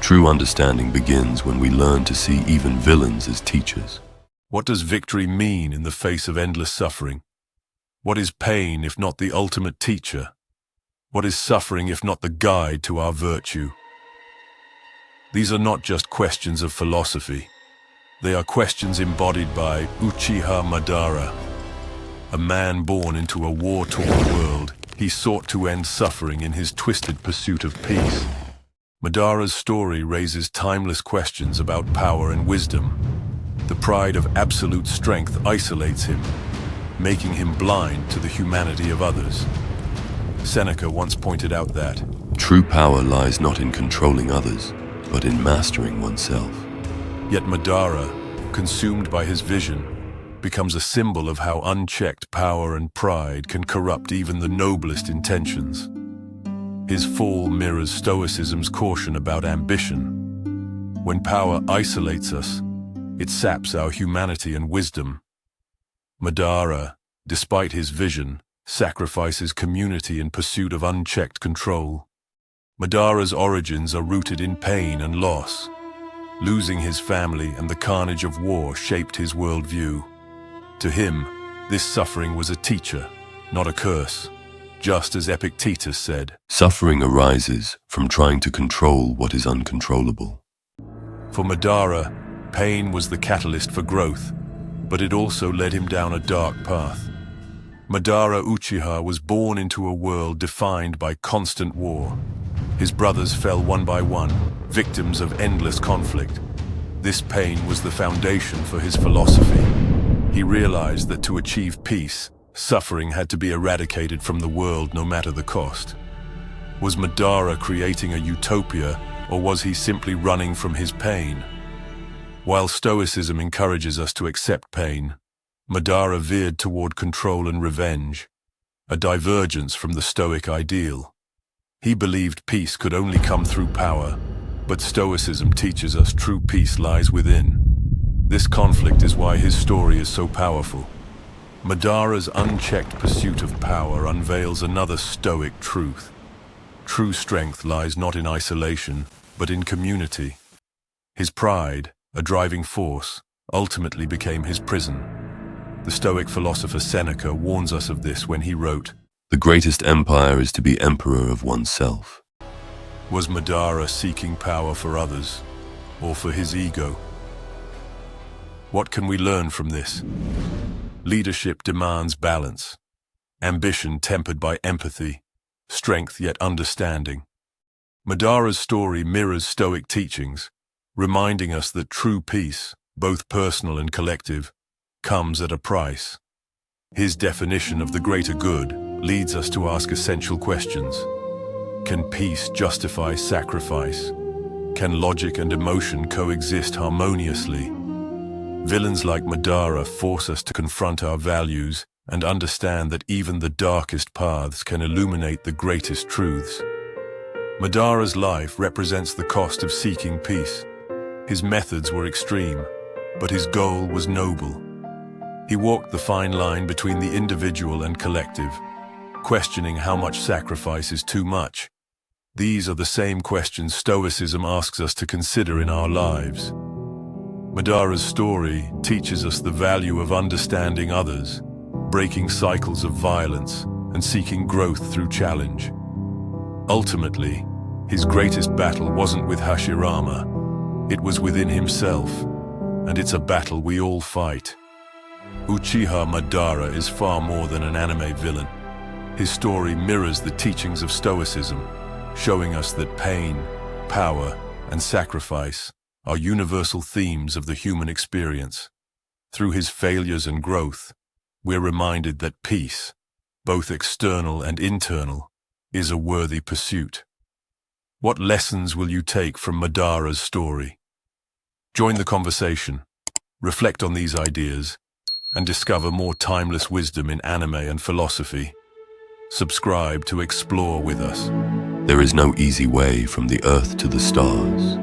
True understanding begins when we learn to see even villains as teachers. What does victory mean in the face of endless suffering? What is pain if not the ultimate teacher? What is suffering if not the guide to our virtue? These are not just questions of philosophy. They are questions embodied by Uchiha Madara. A man born into a war-torn world, he sought to end suffering in his twisted pursuit of peace. Madara's story raises timeless questions about power and wisdom. The pride of absolute strength isolates him, making him blind to the humanity of others. Seneca once pointed out that true power lies not in controlling others, but in mastering oneself. Yet Madara, consumed by his vision, becomes a symbol of how unchecked power and pride can corrupt even the noblest intentions. His fall mirrors Stoicism's caution about ambition. When power isolates us, it saps our humanity and wisdom. Madara, despite his vision, sacrifices community in pursuit of unchecked control. Madara's origins are rooted in pain and loss. Losing his family and the carnage of war shaped his worldview. To him, this suffering was a teacher, not a curse. Just as Epictetus said, suffering arises from trying to control what is uncontrollable. For Madara, pain was the catalyst for growth, but it also led him down a dark path. Madara Uchiha was born into a world defined by constant war. His brothers fell one by one, victims of endless conflict. This pain was the foundation for his philosophy. He realized that to achieve peace, suffering had to be eradicated from the world no matter the cost. Was Madara creating a utopia, or was he simply running from his pain? While Stoicism encourages us to accept pain, Madara veered toward control and revenge, a divergence from the Stoic ideal. He believed peace could only come through power, but Stoicism teaches us true peace lies within. This conflict is why his story is so powerful. Madara's unchecked pursuit of power unveils another Stoic truth. True strength lies not in isolation, but in community. His pride, a driving force, ultimately became his prison. The Stoic philosopher Seneca warns us of this when he wrote, "The greatest empire is to be emperor of oneself." Was Madara seeking power for others, or for his ego? What can we learn from this? Leadership demands balance, ambition tempered by empathy, strength yet understanding. Madara's story mirrors Stoic teachings, reminding us that true peace, both personal and collective, comes at a price. His definition of the greater good leads us to ask essential questions. Can peace justify sacrifice? Can logic and emotion coexist harmoniously? Villains like Madara force us to confront our values and understand that even the darkest paths can illuminate the greatest truths. Madara's life represents the cost of seeking peace. His methods were extreme, but his goal was noble. He walked the fine line between the individual and collective, questioning how much sacrifice is too much. These are the same questions Stoicism asks us to consider in our lives. Madara's story teaches us the value of understanding others, breaking cycles of violence, and seeking growth through challenge. Ultimately, his greatest battle wasn't with Hashirama, it was within himself, and it's a battle we all fight. Uchiha Madara is far more than an anime villain. His story mirrors the teachings of Stoicism, showing us that pain, power, and sacrifice are universal themes of the human experience. Through his failures and growth, we're reminded that peace, both external and internal, is a worthy pursuit. What lessons will you take from Madara's story? Join the conversation, reflect on these ideas, and discover more timeless wisdom in anime and philosophy. Subscribe to explore with us. There is no easy way from the earth to the stars.